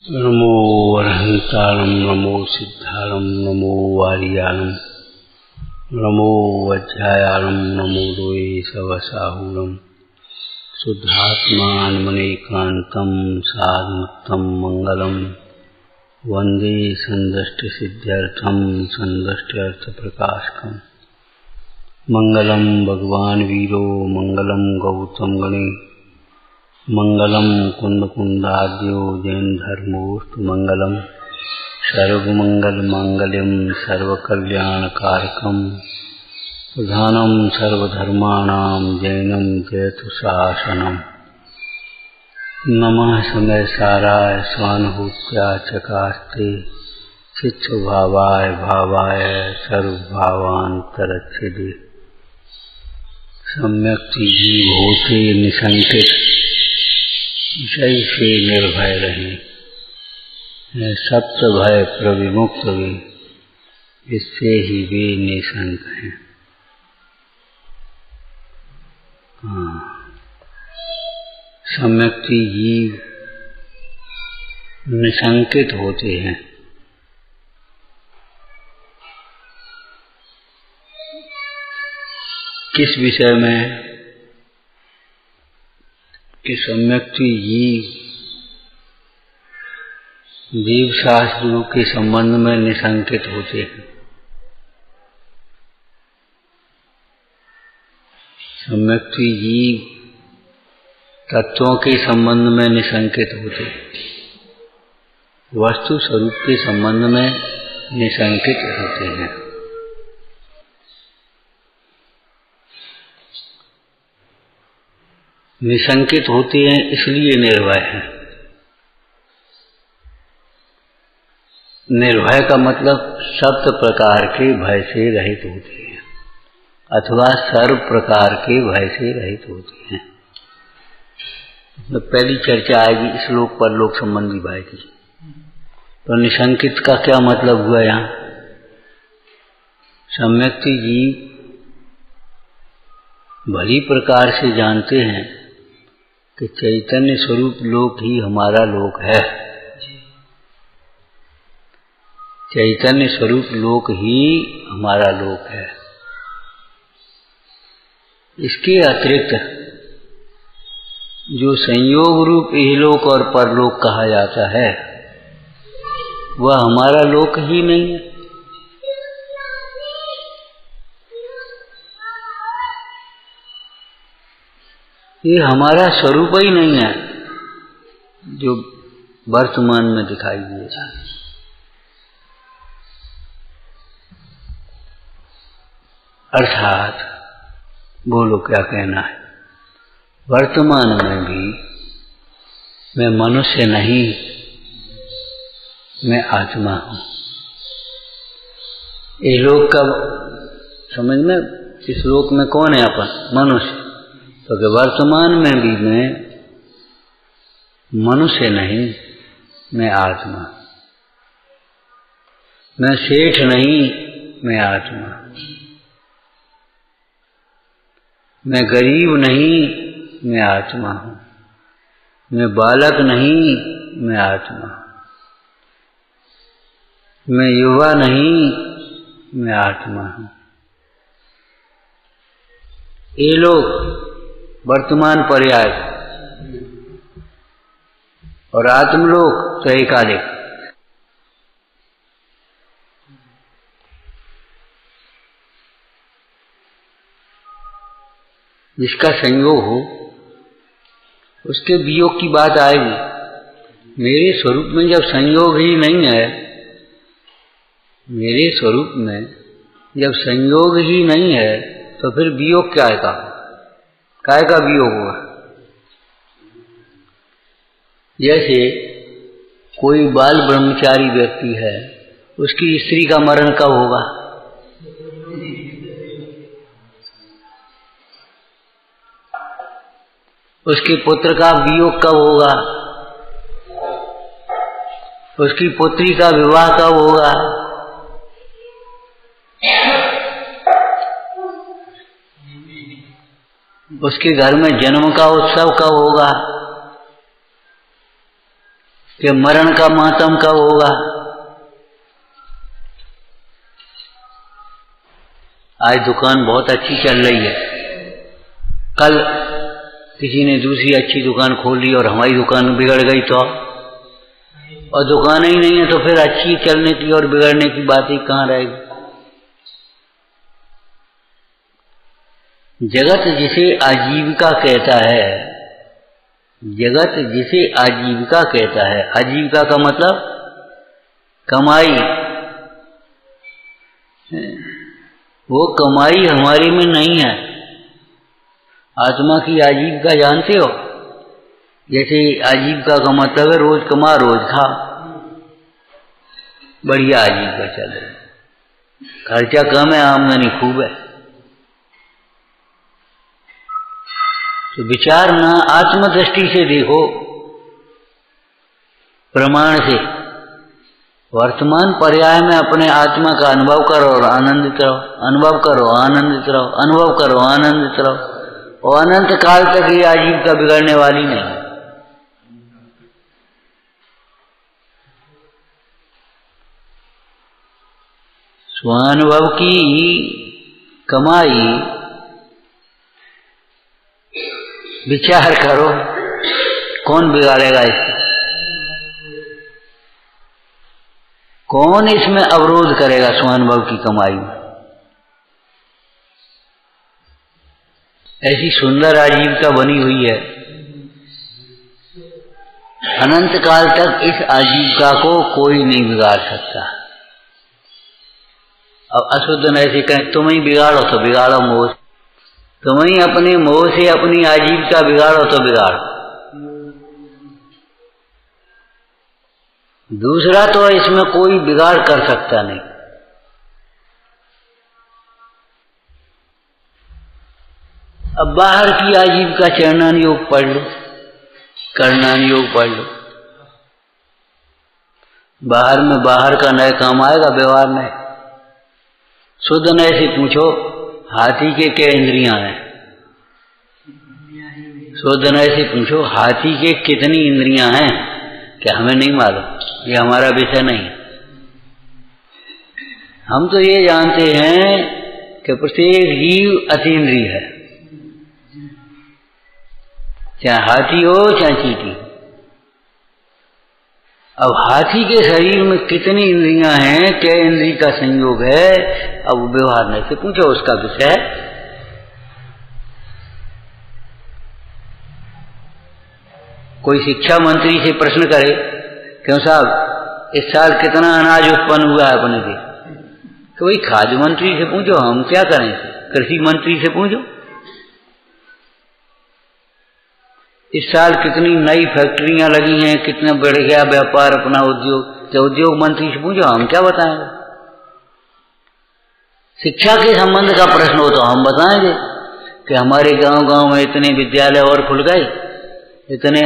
नमो वरहंतारं नमो सिद्धारं नमो वारियारं नमो वज्रायारं नमो लोये सवसाहुरं शुद्धात्मानमनेकान्तं साधमुक्तं मंगलम वंदे संदष्टसिद्ध्यर्थं संदष्ट्यर्थप्रकाशकम् मंगलम भगवान वीरो मंगलम गौतम गणे मंगलम कुंदकुंदाद्यो जैन धर्मोस्तु मंगलम सर्वमंगल मांगल्यम सर्वकल्याणकारकम प्रधानम सर्वधर्माणां जैनम जयतु शासनम। नमः समय साराय स्वानुभूत्या चकास्ते चित्स्वभावाय भावाय सर्वभावान्तरच्छिदे सम्यक् जीव होते निसंकित विषय से निर्भय रहें, सप्त भय प्रविमुक्त वे, इससे ही वे निसंक हैं। सम्यक् जीव निसंकित होते हैं। किस विषय में कि सम्यक् जीव जीव शास्त्रों के संबंध में निसंकित होते हैं। सम्यक् जीव तत्वों के संबंध में निसंकित होते हैं, वस्तु स्वरूप के संबंध में निसंकित होते हैं। निसंकित होते हैं इसलिए निर्भय हैं। निर्भय का मतलब सब प्रकार के भय से रहित होते हैं अथवा सर्व प्रकार के भय से रहित होते हैं। तो पहली चर्चा आएगी श्लोक परलोक संबंधी भय की। तो निसंकित का क्या मतलब हुआ यहाँ? सम्यक् जीव भली प्रकार से जानते हैं कि चैतन्य स्वरूप लोक ही हमारा लोक है। चैतन्य स्वरूप लोक ही हमारा लोक है। इसके अतिरिक्त जो संयोग रूप इहलोक और परलोक कहा जाता है वह हमारा लोक ही नहीं है। ये हमारा स्वरूप ही नहीं है जो वर्तमान में दिखाई देता है। अर्थात बोलो क्या कहना है? वर्तमान में भी मैं मनुष्य नहीं, मैं आत्मा हूं। ये लोक का समझ में, इस लोक में कौन है? अपन मनुष्य। तो कि वर्तमान में भी मैं मनुष्य नहीं, मैं आत्मा। मैं सेठ नहीं, मैं आत्मा। मैं गरीब नहीं, मैं आत्मा हूं। मैं बालक नहीं, मैं आत्मा। मैं युवा नहीं, मैं आत्मा हूं। ये लोग वर्तमान पर्याय और आत्मलोक तो एकालिक। जिसका संयोग हो उसके वियोग की बात आएगी। मेरे स्वरूप में जब संयोग ही नहीं है, मेरे स्वरूप में जब संयोग ही नहीं है तो फिर वियोग क्या है? काय का वियोग हुआ? जैसे कोई बाल ब्रह्मचारी व्यक्ति है, उसकी स्त्री का मरण कब होगा? उसके पुत्र का वियोग कब होगा? उसकी पुत्री का विवाह कब होगा? उसके घर में जन्म का उत्सव कब होगा? कि मरण का मातम कब होगा। आज दुकान बहुत अच्छी चल रही है, कल किसी ने दूसरी अच्छी दुकान खोल ली और हमारी दुकान बिगड़ गई तो, और दुकान ही नहीं है तो फिर अच्छी चलने की और बिगड़ने की बात ही कहाँ रहेगी। जगत जिसे आजीविका कहता है, जगत जिसे आजीविका कहता है, आजीविका का मतलब कमाई, वो कमाई हमारे में नहीं है। आत्मा की आजीविका जानते हो? जैसे आजीविका का मतलब है रोज कमा रोज खा, बढ़िया आजीविका चल रही है, खर्चा कम है, आमदनी खूब है। तो विचार ना आत्मदृष्टि से देखो, प्रमाण से, वर्तमान पर्याय में अपने आत्मा का अनुभव करो और आनंदित रहो, अनुभव करो आनंदित रहो, अनुभव करो आनंदित रहो, और अनंत काल तक ये आजीविका बिगड़ने वाली नहीं। स्वानुभव की कमाई विचार करो, कौन बिगाड़ेगा इसको? कौन इसमें अवरोध करेगा स्वानुभव की कमाई में? ऐसी सुंदर आजीविका बनी हुई है, अनंत काल तक इस आजीविका को कोई नहीं बिगाड़ सकता। अब अशुद्ध न ऐसे कहें तुम ही बिगाड़ो तो बिगाड़ो मोह, तुम ही अपने मोह से अपनी आजीविका बिगाड़ो तो बिगाड़ो। दूसरा तो इसमें कोई बिगाड़ कर सकता नहीं। अब बाहर की आजीविका चरणान योग पढ़ लो, करणान योग पढ़ लो, बाहर में बाहर का नए काम आएगा, व्यवहार नए। शुद्ध नए से पूछो हाथी के क्या इंद्रियां हैं, शुद्ध नए से पूछो हाथी के कितनी इंद्रियां हैं, क्या हमें नहीं मालूम, ये हमारा विषय नहीं। हम तो ये जानते हैं कि प्रत्येक जीव अतीन्द्रिय है, चाहे हाथी हो चाहे चींटी। अब हाथी के शरीर में कितनी इंद्रियां हैं, क्या इंद्रिय का संयोग है, अब व्यवहार नहीं से पूछो, उसका विषय है। कोई शिक्षा मंत्री से प्रश्न करे क्यों साहब इस साल कितना अनाज उत्पन्न हुआ है अपने देश, तो वही खाद्य मंत्री से पूछो, हम क्या करें, कृषि मंत्री से पूछो। इस साल कितनी नई फैक्ट्रियां लगी हैं, कितना बढ़ गया व्यापार अपना उद्योग, तो उद्योग मंत्री से पूछो, हम क्या बताएंगे। शिक्षा के संबंध का प्रश्न हो तो हम बताएंगे कि हमारे गांव गांव में इतने विद्यालय और खुल गए, इतने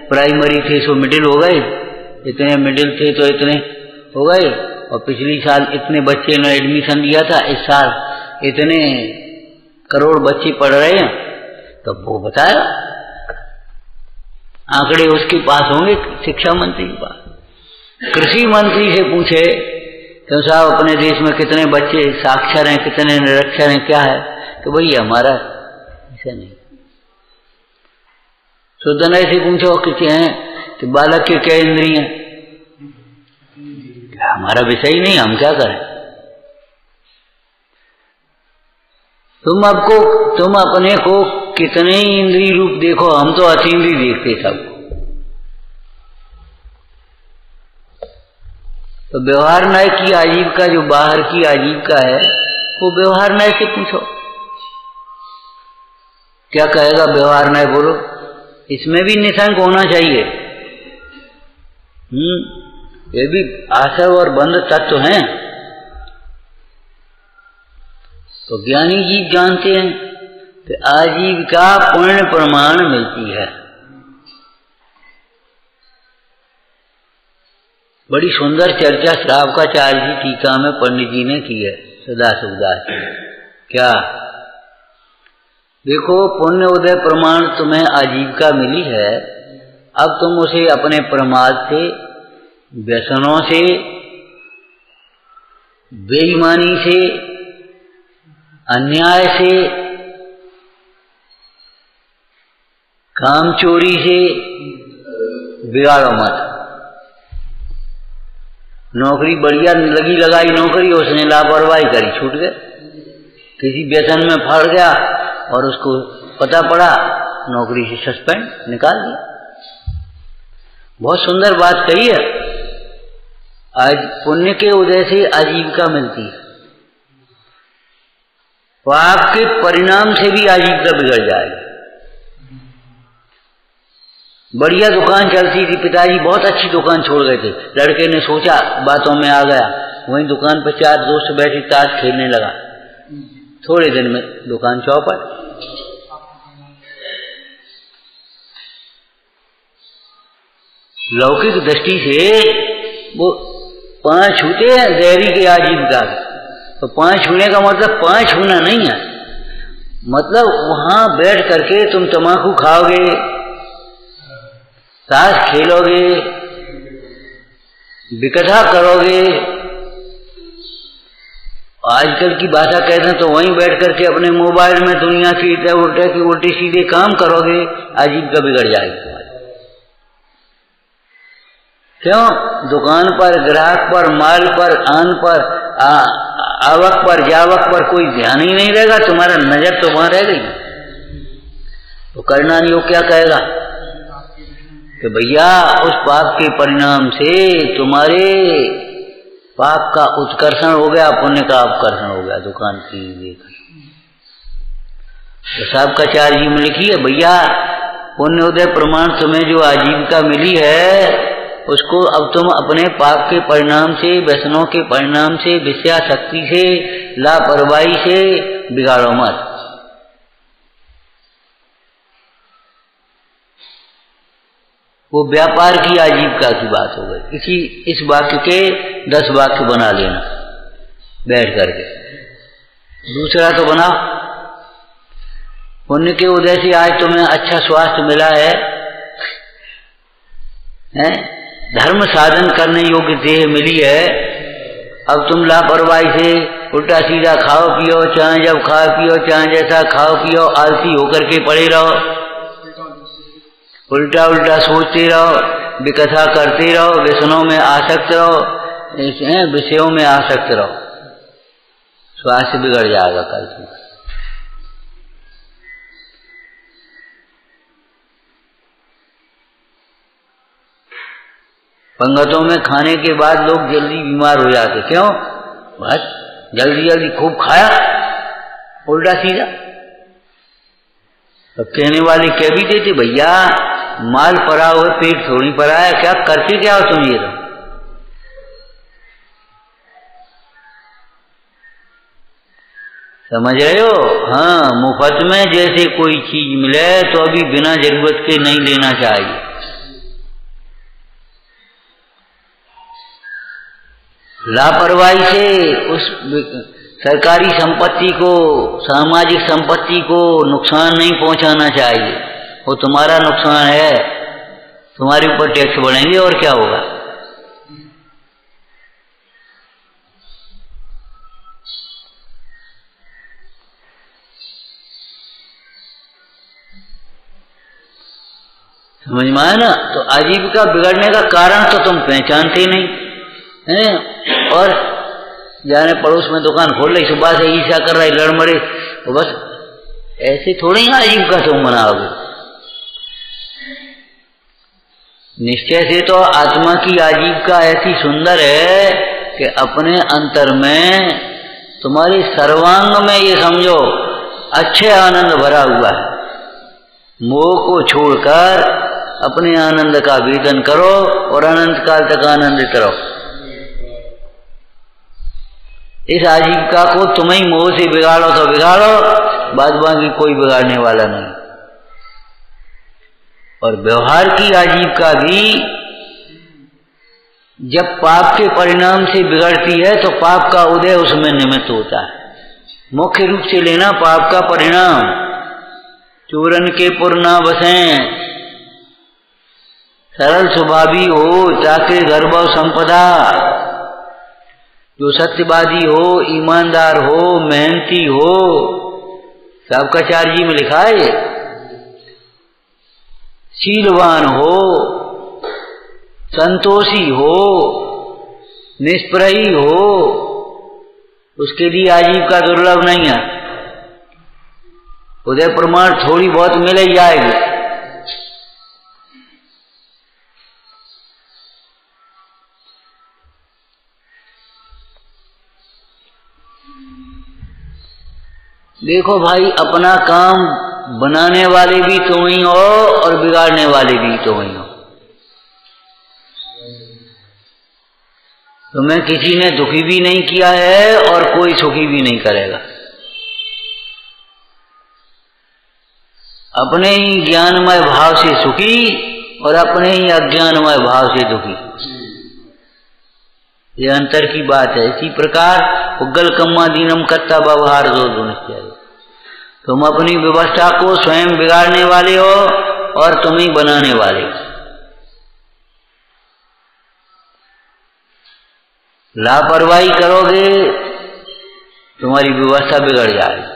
प्राइमरी थे सो मिडिल हो गए, इतने मिडिल थे तो इतने हो गए, और पिछली साल इतने बच्चे ने एडमिशन लिया था, इस साल इतने करोड़ बच्चे पढ़ रहे हैं, तो वो बताया। आंकड़े उसके पास होंगे, शिक्षा मंत्री के पास। कृषि मंत्री से पूछे तो साहब अपने देश में कितने बच्चे साक्षर हैं, कितने निरक्षर हैं, क्या है, तो भाई हमारा ऐसा नहीं। शुद्ध नए से पूछो कितने हैं, कि बालक के क्या इंद्रिय हैं, हमारा विषय ही नहीं, हम क्या करें। तुम अपने को कितने इंद्रिय रूप देखो, हम तो अतीन्द्रिय देखते सब। तो व्यवहार नय की आजीविका, जो बाहर की आजीविका है, वो व्यवहार नय से पूछो, क्या कहेगा व्यवहार नय, बोलो। इसमें भी निशंक होना चाहिए। ये भी आशय और बंध तत्व हैं। तो ज्ञानी जीव जानते हैं कि आजीविका पूर्ण प्रमाण मिलती है। बड़ी सुंदर चर्चा श्रावकाचार्य की टीका में पंडित जी ने की है, सदाशिवदास जी। क्या देखो, पुण्य उदय प्रमाण तुम्हें आजीविका मिली है, अब तुम उसे अपने प्रमाद से व्यसनों से, बेईमानी से, अन्याय से, काम चोरी से बिगाड़ो मत। नौकरी बढ़िया लगी लगाई नौकरी, उसने लापरवाही करी, छूट गए। किसी व्यसन में फंस गया और उसको पता पड़ा, नौकरी से सस्पेंड, निकाल दिया। बहुत सुंदर बात कही है। आज पुण्य के उदय से आजीविका मिलती है, पाप के परिणाम से भी आजीविका बिगड़ जाएगी। बढ़िया दुकान चलती थी, पिताजी बहुत अच्छी दुकान छोड़ गए थे, लड़के ने सोचा, बातों में आ गया, वहीं दुकान पर 4 दोस्त बैठे ताश खेलने लगा। थोड़े दिन में दुकान चौपट। लौकिक दृष्टि से वो 5 छूते हैं देहरी के आजीविका, तो 5 छूने का मतलब 5 छूना नहीं है, मतलब वहां बैठ करके तुम तम्बाकू खाओगे, ताश खेलोगे, विकथा करोगे। आजकल की भाषा कहते हैं तो वहीं बैठ करके अपने मोबाइल में दुनिया की उल्टे सीधे काम करोगे, आजीविका बिगड़ जाएगी तुम्हारी। क्यों? दुकान पर, ग्राहक पर, माल पर, आन पर, आवक पर, जावक पर कोई ध्यान ही नहीं रहेगा, तुम्हारा नजर तो वहां रह गई। तो करना नहीं हो क्या कहेगा कि भैया उस पाप के परिणाम से तुम्हारे पाप का उत्कर्षण हो गया, पुण्य का अपकर्षण हो गया। दुकान की देखा तो साहब का 4 जी में लिखी है, भैया पुण्योदय प्रमाण तुम्हें जो आजीविका मिली है उसको अब तुम अपने पाप के परिणाम से, व्यसनों के परिणाम से, विषयाशक्ति से, लापरवाही से बिगाड़ो मत। वो व्यापार की आजीविका की बात हो गई। इस वाक्य के 10 वाक्य बना लेना बैठ करके। दूसरा तो बना, पुण्य के उदय से आज तुम्हें अच्छा स्वास्थ्य मिला है, धर्म साधन करने योग्य देह मिली है। अब तुम लापरवाही से उल्टा सीधा खाओ पियो, चाहे जब खाओ पियो, चाहे जैसा खाओ पियो, आलसी होकर के पड़े रहो, उल्टा उल्टा सोचते रहो, विकथा करते रहो, व्यसनों में आसक्त रहो, विषयों में आसक्त रहो, स्वास्थ्य बिगड़ जाएगा कल से। पंगतों में खाने के बाद लोग जल्दी बीमार हो जाते, क्यों? बस जल्दी जल्दी खूब खाया, उल्टा सीधा। तो कहने वाले कह भी देते, भैया माल पड़ा हुआ पेट थोड़ी पड़ा है, क्या करते क्या हो तुम? ये तो समझ रहे हो? हाँ, मुफ्त में जैसे कोई चीज मिले तो अभी बिना जरूरत के नहीं लेना चाहिए। लापरवाही से उस सरकारी संपत्ति को, सामाजिक संपत्ति को नुकसान नहीं पहुंचाना चाहिए। वो तुम्हारा नुकसान है, तुम्हारे ऊपर टैक्स बढ़ेंगे और क्या होगा। समझ में आया ना? तो आजीविका बिगड़ने का कारण तो तुम पहचानते नहीं हैं, और जाने पड़ोस में दुकान खोल रही, सुबह से ईर्ष्या कर रही, लड़मड़े, तो बस ऐसे थोड़ी आजीविका तुम बनाओगे। निश्चय से तो आत्मा की आजीविका ऐसी सुंदर है कि अपने अंतर में, तुम्हारे सर्वांग में ये समझो अच्छे आनंद भरा हुआ है। मोह को छोड़कर अपने आनंद का वेदन करो और अनंत काल तक आनंदित रहो। इस आजीविका को तुम ही मोह से बिगाड़ो तो बिगाड़ो, बाद बाकी कोई बिगाड़ने वाला नहीं। और व्यवहार की आजीविका भी जब पाप के परिणाम से बिगड़ती है तो पाप का उदय उसमें निमित्त होता है। मुख्य रूप से लेना पाप का परिणाम। चूरन के पुर ना बसें, सरल स्वभावी हो, चाके गर्भ संपदा, जो सत्यवादी हो, ईमानदार हो, मेहनती हो, सबका चार्जी में लिखा है। शीलवान हो, संतोषी हो, निष्प्रही हो, उसके लिए आजीविका दुर्लभ नहीं है। उदय प्रमाण थोड़ी बहुत मिल ही जाएगी। देखो भाई, अपना काम बनाने वाले भी तुम ही हो और बिगाड़ने वाले भी तुम ही हो। तुम्हें किसी ने दुखी भी नहीं किया है और कोई सुखी भी नहीं करेगा। अपने ही ज्ञानमय भाव से सुखी और अपने ही अज्ञानमय भाव से दुखी, ये अंतर की बात है। इसी प्रकार उग्गल कम्मा दीनम कत्ता व्यवहार दो दुनिश्चय। तुम अपनी व्यवस्था को स्वयं बिगाड़ने वाले हो और तुम ही बनाने वाले हो। लापरवाही करोगे तुम्हारी व्यवस्था बिगड़ जाएगी।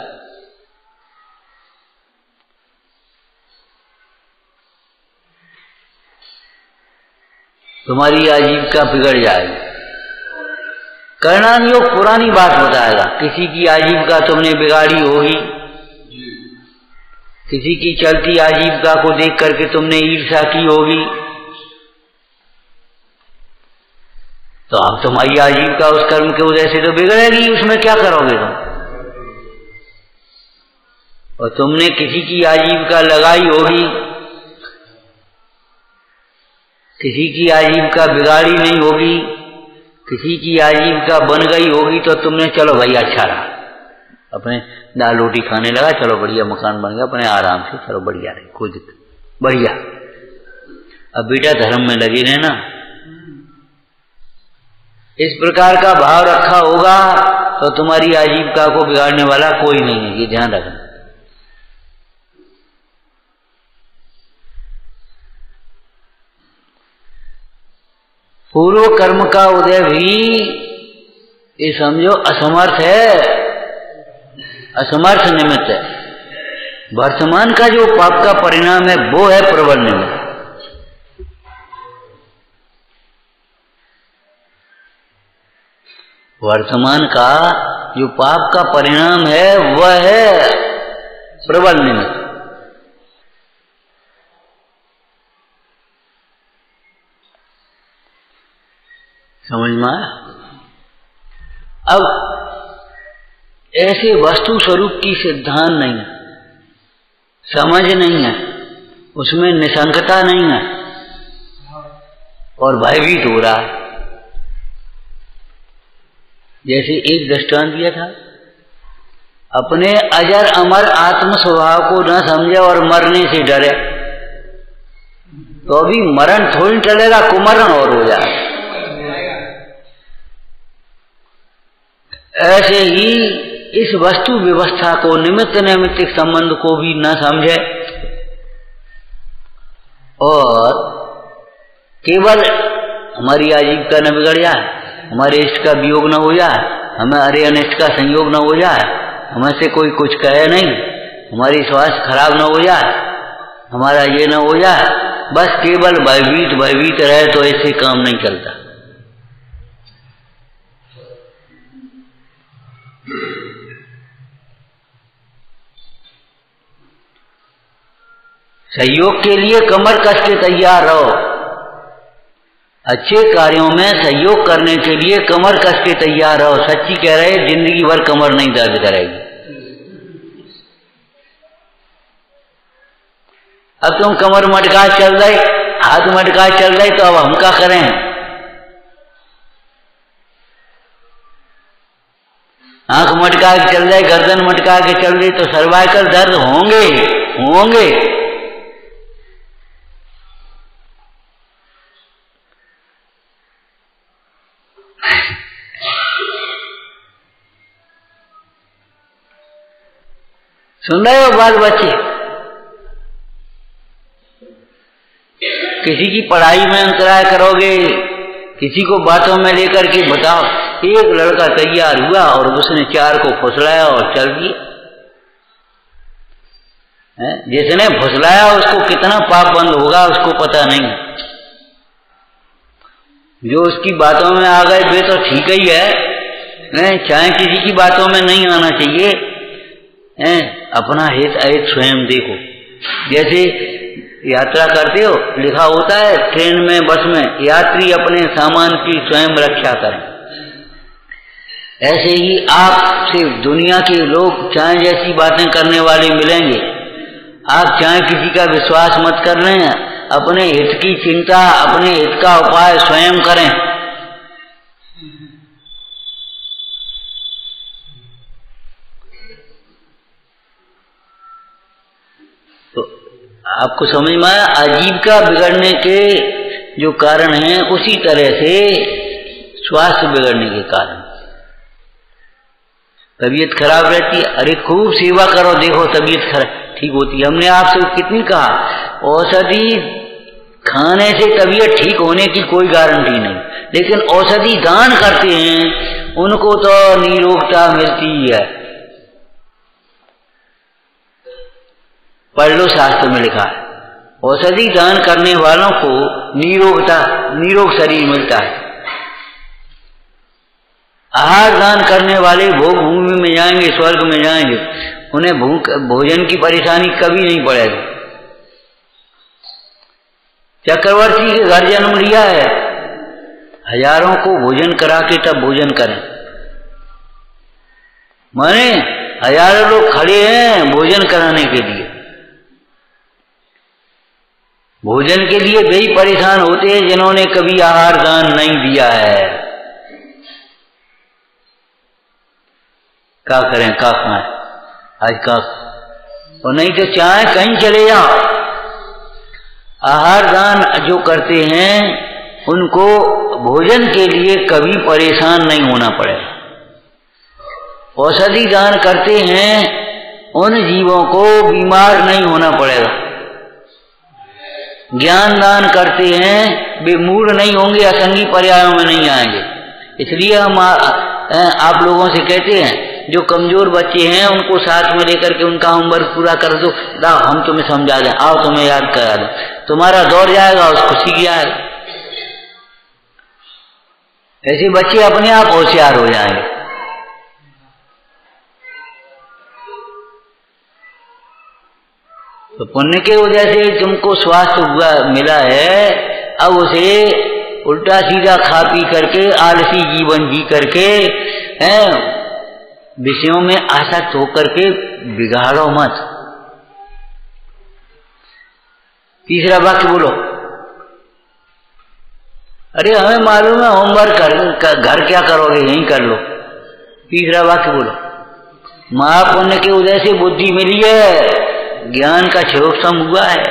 तुम्हारी आजीविका बिगड़ जाएगी। कर्णान योग पुरानी बात बताएगा। किसी की आजीविका तुमने बिगाड़ी होगी, किसी की चलती आजीविका को देख करके तुमने ईर्ष्या की होगी, तो अब तुम्हारी आजीविका उस कर्म के उदय से तो बिगड़ेगी। उसमें क्या करोगे तुम? और तुमने किसी की आजीविका लगाई होगी, किसी की आजीविका बिगाड़ी नहीं होगी, किसी की आजीविका बन गई होगी, तो तुमने चलो भाई अच्छा रहा, अपने दाल रोटी खाने लगा, चलो बढ़िया मकान बन गया, अपने आराम से चलो बढ़िया रहे, कोई दिक्कत बढ़िया। अब बेटा धर्म में लगे रहना। इस प्रकार का भाव रखा होगा तो तुम्हारी आजीविका को बिगाड़ने वाला कोई नहीं है, ये ध्यान रखना। पूर्व कर्म का उदय भी ये समझो असमर्थ है, असमर्थ निमित्त है। वर्तमान का जो पाप का परिणाम है वो है प्रबल निमित्त। वर्तमान का जो पाप का परिणाम है वह है प्रबल निमित्त। समझ में आया? अब ऐसे वस्तु स्वरूप की सिद्धांत नहीं है, समझ नहीं है, उसमें निशंकता नहीं है और भयभीत हो रहा है। जैसे एक दृष्टांत दिया था, अपने अजर अमर आत्म स्वभाव को न समझे और मरने से डरे तो अभी मरण थोड़ी टलेगा, कुमरण और हो जाए। ऐसे ही इस वस्तु व्यवस्था को, निमित्त नैमित्तिक संबंध को भी न समझे और केवल हमारी आजीविका न बिगड़ जाए, हमारे इष्ट का वियोग न हो जाए, हमारे अनिष्ट का संयोग न हो जाए, हमें से कोई कुछ कहे नहीं, हमारी स्वास्थ्य खराब न हो जाए, हमारा ये न हो जाए, बस केवल भयभीत भयभीत रहे तो ऐसे काम नहीं चलता। सहयोग के लिए कमर कस के तैयार रहो। अच्छे कार्यों में सहयोग करने के लिए कमर कस के तैयार रहो। सच्ची कह रहे, जिंदगी भर कमर नहीं दर्द करेगी। अब तुम कमर मटका चल रहे, हाथ मटका चल रहे, तो अब हम क्या करें? आंख मटका के चल रहे, गर्दन मटका के चल रही, तो सर्वाइकल दर्द होंगे होंगे। सुन रहे हो बाल बच्चे? किसी की पढ़ाई में अंतराय करोगे, किसी को बातों में लेकर के बताओ। एक लड़का तैयार हुआ और उसने 4 को फुसलाया और चल दिया। जिसने फुसलाया उसको कितना पाप बंद होगा उसको पता नहीं। जो उसकी बातों में आ गए वे तो ठीक ही है, चाहे किसी की बातों में नहीं आना चाहिए। अपना हित अहित स्वयं देखो। जैसे यात्रा करते हो, लिखा होता है ट्रेन में बस में, यात्री अपने सामान की स्वयं रक्षा करें। ऐसे ही आपसे दुनिया के लोग चाहे जैसी बातें करने वाले मिलेंगे, आप चाहे किसी का विश्वास मत कर रहे हैं, अपने हित की चिंता, अपने हित का उपाय स्वयं करें। तो आपको समझ में आया आजीविका बिगड़ने के जो कारण हैं, उसी तरह से स्वास्थ्य बिगड़ने के कारण तबीयत खराब रहती है। अरे खूब सेवा करो, देखो तबीयत खराब ठीक होती है। हमने आपसे कितनी कहा, औषधि खाने से तबीयत ठीक होने की कोई गारंटी नहीं, लेकिन औषधि दान करते हैं उनको तो निरोगता मिलती है। पढ़ लो, शास्त्र में लिखा है औषधि दान करने वालों को निरोग शरीर मिलता है। आहार दान करने वाले भोग भूमि में जाएंगे, स्वर्ग में जाएंगे, उन्हें भोजन की परेशानी कभी नहीं पड़ेगी। चक्रवर्ती के घर जन्म लिया है, हजारों को भोजन करा के तब भोजन करें। माने हजारों लोग खड़े हैं भोजन कराने के लिए। भोजन के लिए वही परेशान होते हैं जिन्होंने कभी आहार दान नहीं दिया है। क्या करें, क्या खाएं आज का, और नहीं तो चाहे कहीं चले जाओ, आहार दान जो करते हैं उनको भोजन के लिए कभी परेशान नहीं होना पड़े। औषधि दान करते हैं उन जीवों को बीमार नहीं होना पड़ेगा। ज्ञान दान करते हैं वे मूढ़ नहीं होंगे, असंगी पर्यायों में नहीं आएंगे। इसलिए हम आप लोगों से कहते हैं जो कमजोर बच्चे हैं उनको साथ में लेकर के उनका होमवर्क पूरा कर दो, लाओ हम तुम्हें समझा दें, आओ तुम्हें याद करा दो, तुम्हारा दौड़ जाएगा, उसको सीख जाएगा। ऐसे बच्चे अपने आप होशियार हो जाएंगे। तो पुण्य के वजह से तुमको स्वास्थ्य हुआ मिला है, अब उसे उल्टा सीधा खा पी करके आलसी जीवन जी करके विषयों में आसक्त होकर के बिगाड़ो मत। तीसरा वाक्य बोलो। अरे हमें मालूम है होमवर्क घर क्या करोगे, यहीं कर लो। तीसरा वाक्य बोलो। महापुण्य के वजह से बुद्धि मिली है, ज्ञान का क्षरोक्षम हुआ है।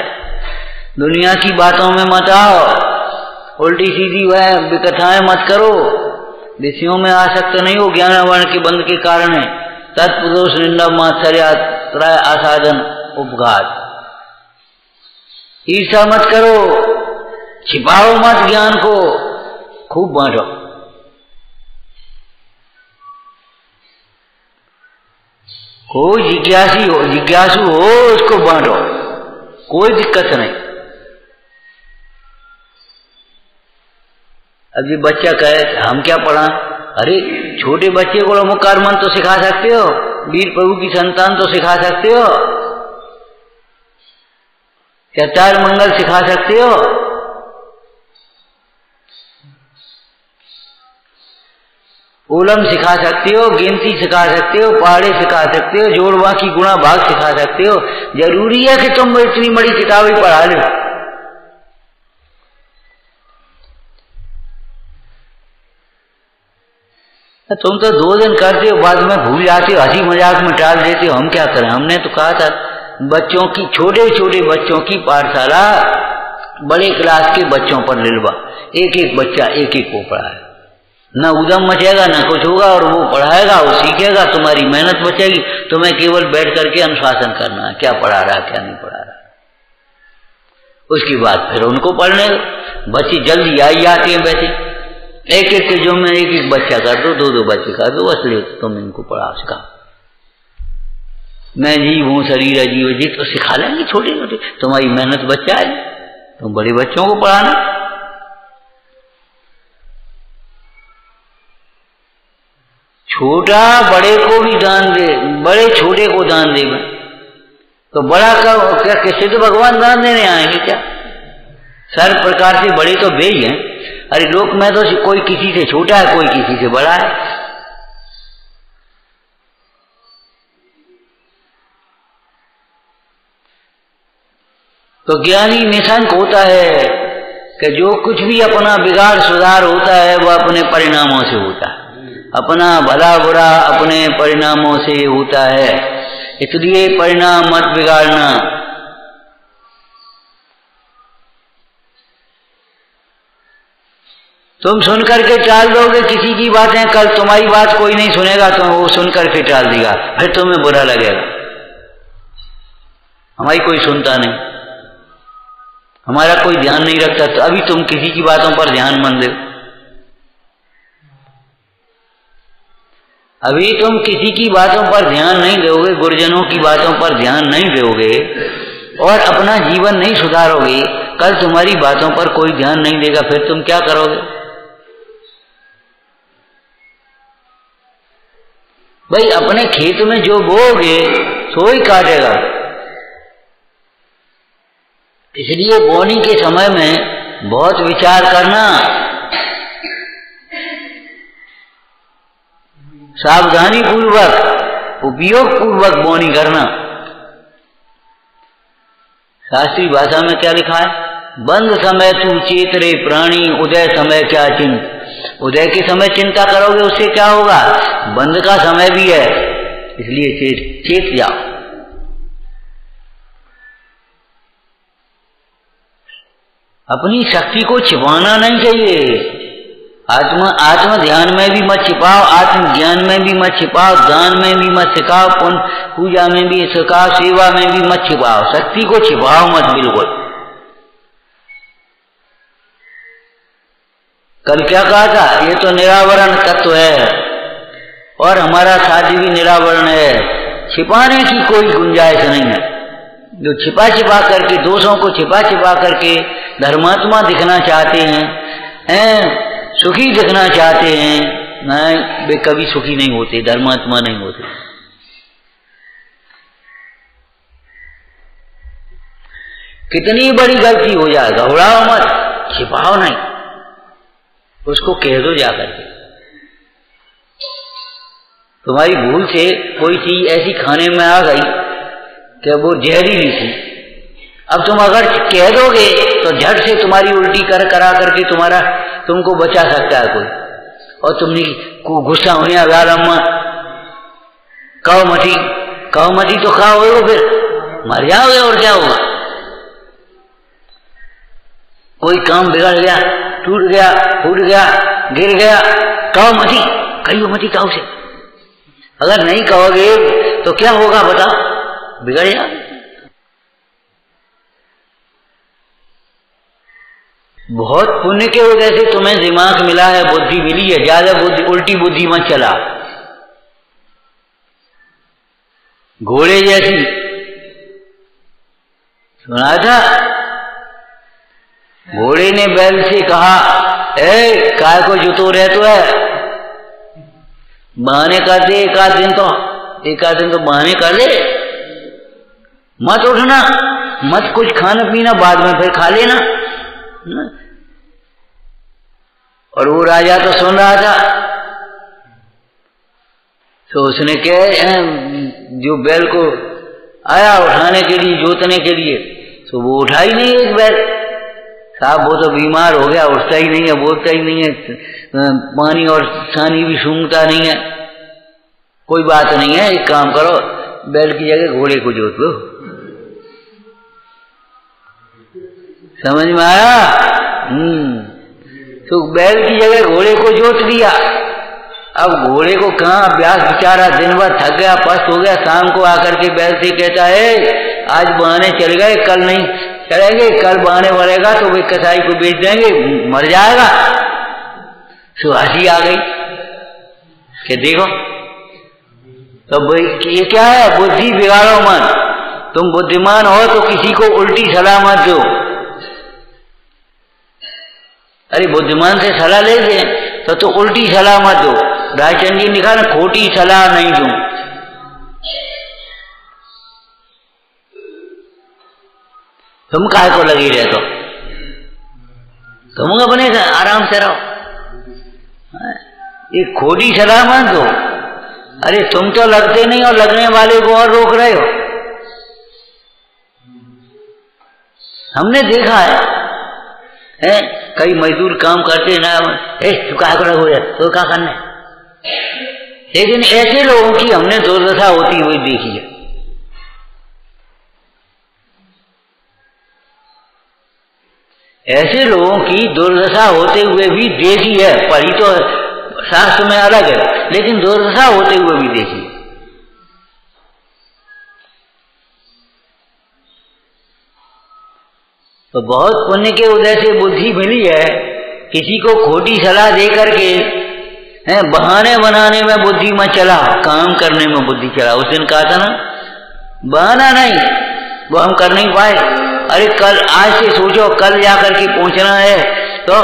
दुनिया की बातों में मत आओ, उल्टी सीधी वह विकथाएं मत करो, विषयों में आसक्त नहीं हो। ज्ञान वर्ण के बंध के कारण है। तत्पुरुष निंदा मात्सर्य त्रय आसादन उपघात। ईर्षा मत करो, छिपाओ मत ज्ञान को, खूब बांटो। कोई जिज्ञासु हो उसको बांटो, कोई दिक्कत नहीं। अब ये बच्चा कहे हम क्या पढ़ा, अरे छोटे बच्चे को नमोकार मंत्र तो सिखा सकते हो, वीर प्रभु की संतान तो सिखा सकते हो, चतार मंगल सिखा सकते हो, ओलम सिखा सकते हो, गिनती सिखा सकते हो, पहाड़े सिखा सकते हो, जोड़वा की गुणा भाग सिखा सकते हो। जरूरी है कि तुम इतनी बड़ी किताबें पढ़ा लो। तुम तो 2 दिन करते हो, बाद में भूल जाते हो, हंसी मजाक में टाल देते हो। हम क्या करें, हमने तो कहा था बच्चों की, छोटे छोटे बच्चों की पाठशाला बड़े क्लास के बच्चों पर लिलवा, एक एक बच्चा एक एक को पढ़ाए, न उदम मचेगा न कुछ होगा, और वो पढ़ाएगा, वो सीखेगा, तुम्हारी मेहनत बचेगी। तुम्हें केवल बैठ करके अनुशासन करना है, क्या पढ़ा रहा है क्या नहीं पढ़ा रहा। उसके बाद फिर उनको पढ़ने बच्चे जल्दी आई जाते हैं। वैसे एक एक के जो में एक एक बच्चा कर दो, दो दो बच्चे कर दो, बस ले तुम इनको पढ़ा सका। मैं जीव हूँ, शरीर अजीब है जी, तो सिखा लेंगे छोटे छोटे। तुम्हारी मेहनत बच्चा है, तुम बड़े बच्चों को पढ़ाना। छोटा बड़े को भी दान दे, बड़े छोटे को दान दे, तो बड़ा का क्या किसी तो भगवान दान देने आएंगे क्या? सर्व प्रकार से बड़े तो वे ही हैं। अरे लोक में तो कोई किसी से छोटा है, कोई किसी से बड़ा है। तो ज्ञानी निशंक होता है कि जो कुछ भी अपना बिगाड़ सुधार होता है वह अपने परिणामों से होता है। अपना भला बुरा अपने परिणामों से होता है, इसलिए परिणाम मत बिगाड़ना। तुम सुनकर के टाल दोगे किसी की बातें, कल तुम्हारी बात कोई नहीं सुनेगा तो वो सुनकर के टाल देगा, फिर तुम्हें बुरा लगेगा। हमारी कोई सुनता नहीं, हमारा कोई ध्यान नहीं रखता, तो अभी तुम किसी की बातों पर ध्यान मत दो। अभी तुम किसी की बातों पर ध्यान नहीं दोगे, गुरुजनों की बातों पर ध्यान नहीं दोगे और अपना जीवन नहीं सुधारोगे, कल तुम्हारी बातों पर कोई ध्यान नहीं देगा, फिर तुम क्या करोगे? भाई अपने खेत में जो बोओगे सो ही काटेगा। इसलिए बोनी के समय में बहुत विचार करना, सावधानी पूर्वक उपयोग पूर्वक बोनी करना। शास्त्रीय भाषा में क्या लिखा है? बंद समय तू चेत रे प्राणी, उदय समय क्या चिंत। उदय के समय चिंता करोगे उससे क्या होगा? बंद का समय भी है, इसलिए चेत जाओ। अपनी शक्ति को छिपाना नहीं चाहिए। आत्म ध्यान में भी मत छिपाओ, आत्म ज्ञान में भी मत छिपाओ, दान में भी मत छिपाओ, पूजा में भी छिपाओ, सेवा में भी मत छिपाओ। शक्ति को छिपाओ मत बिल्कुल। कल क्या कहा था? ये तो निरावरण तत्व है और हमारा साध्य भी निरावरण है, छिपाने की कोई गुंजाइश नहीं है। जो छिपा छिपा करके, दोषों को छिपा छिपा करके धर्मात्मा दिखना चाहते हैं, सुखी दिखना चाहते हैं, नहीं, वे कभी सुखी नहीं होते, धर्मात्मा नहीं होते। कितनी बड़ी गलती हो जाए, घबराओ मत, छिपाओ नहीं, उसको कह दो जाकर के। तुम्हारी भूल से कोई चीज ऐसी खाने में आ गई कि वो जहरीली थी, अब तुम अगर कह दोगे तो झट से तुम्हारी उल्टी करा करके तुमको बचा सकता है कोई, और तुमने को गुस्सा होने अगर अम्मा कहो मती तो खाओगे, फिर मर जाओगे और क्या होगा? कोई काम बिगड़ गया, टूट गया, फूट गया, गिर गया, कहियो मती कहो से। अगर नहीं कहोगे तो क्या होगा बताओ? बिगड़ जाओगे। बहुत पुण्य के वजह से तुम्हें दिमाग मिला है, बुद्धि मिली है, ज्यादा उल्टी बुद्धि मत चला। घोड़े जैसी सुना था, घोड़े ने बैल से कहा, ए काय को जुतो रहतो है, बहाने कर दे, एक आध दिन तो बहाने कर ले, मत उठना, मत कुछ खाना पीना, बाद में फिर खा लेना। और वो राजा तो सुन रहा था, तो उसने क्या, जो बैल को आया उठाने के लिए, जोतने के लिए, तो वो उठा ही नहीं एक बैल। साहब वो तो बीमार हो गया, उठता ही नहीं है, बोलता ही नहीं है, पानी और सानी भी सूंघता नहीं है। कोई बात नहीं है, एक काम करो, बैल की जगह घोड़े को जोत लो। समझ में आया? तो बैल की जगह घोड़े को जोत दिया। अब घोड़े को कहाँ अभ्यास, बेचारा दिन भर थक गया, पस्त हो गया, शाम को आकर के बैल से कहता है, आज बहाने चल गए, कल नहीं चलेंगे, कल बहाने मरेगा तो वे कसाई को बेच देंगे, मर जाएगा। सुहासी आ गई कि देखो तो भाई ये क्या है, बुद्धि बिगाड़ो मत। तुम बुद्धिमान हो तो किसी को उल्टी सलाह मत दो। अरे बुद्धिमान से सलाह ले दे तो उल्टी सलाह मत दो। रायचंद जी ने कहा ना, खोटी सलाह नहीं दूं। तुम काहे को लगी रहे, तो तुम अपने आराम से रहो, ये खोटी सलाह मत दो। अरे तुम तो लगते नहीं और लगने वाले को और रोक रहे हो। हमने देखा है कई मजदूर काम करते ना, तू काहे को लगो यार, तो क्या करने। लेकिन ऐसे लोगों की हमने दुर्दशा होती हुई देखी है। ऐसे लोगों की दुर्दशा होते हुए भी देखी है। पढ़ी तो शास्त्र में अलग है, लेकिन दुर्दशा होते हुए भी देखी। तो बहुत पुण्य के उदय से बुद्धि मिली है। किसी को खोटी सलाह दे करके बहाने बनाने में बुद्धि में चला, काम करने में बुद्धि चला। उस दिन कहा था ना, बहाना नहीं, वो हम कर नहीं पाए। अरे कल, आज से सोचो, कल जा करके पहुंचना है तो